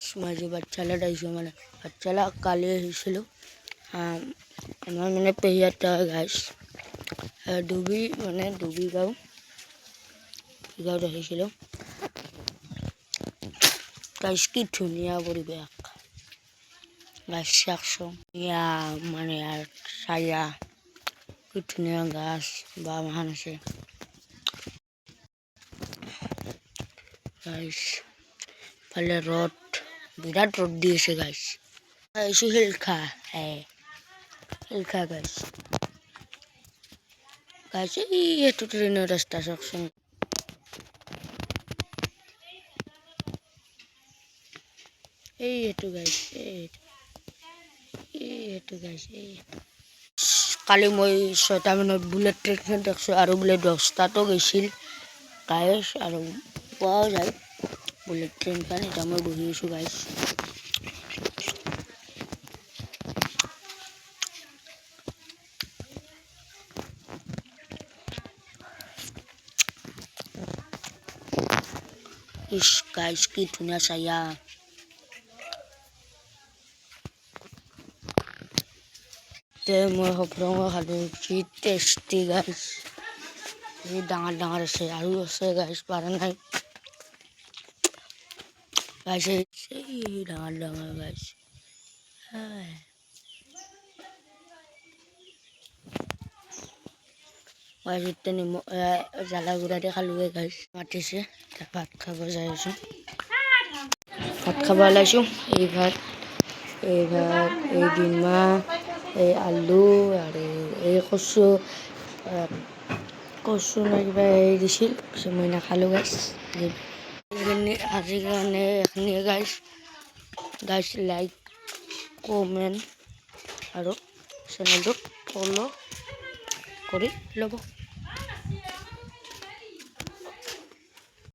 মাঝে বাচ্চালা ডাইছে মানে বাচ্চালা কালি হয়েছিল আমার মানে পেহিয়ারটা গাছ ডুবি গাঁও হয়েছিল গাছ কি ধুনীয়া পরিবেশ গাছ চাকছো ইয়া মানে আর ছায়া কি ধুনীয়া গাছ বা মাহান আছে গাছ ফালে রড বিরাট রড দিয়েছে গাছ এসে হিলখা হিলখা গাছ গাছ এই একটু ট্রেনের রাস্তা সবসময় এই একটু গাছ এইটো গাছ কালি মই 6টা মানত বুলেট ট্ৰেইন দেখছো আৰু বোলে 10টাতো গৈছিল গাইছ আৰু পোৱাও যায় বুলেট ট্ৰেইনখন এটা মই বহি আছো গাইছ ইস গাইছ কি ধুনীয়া ছায়া মই সফলংৰ খালো কি টেষ্টি গাইছ এই ডাঙৰ আছে আৰু আছে গাইছ পাৰা নাই গাইছ এই ডাঙৰ গাইছ গাইছ এতিয়া নিমখ জ্বালা গুড়া দি খালোৱে গাইছ মাতিছে ভাত খাব যাই আছো ভাত খাব ওলাইছো এই ভাত এই ডিমা এই আলু আৰু এই কচু নে কিবা হেৰি দিছিল পিছত মই নাখালোঁ গাইছ আজিৰ কাৰণে এইখিনিয়ে গাইছ লাইক কমেণ্ট আৰু চেনেলটো ফ'ল' কৰি ল'ব।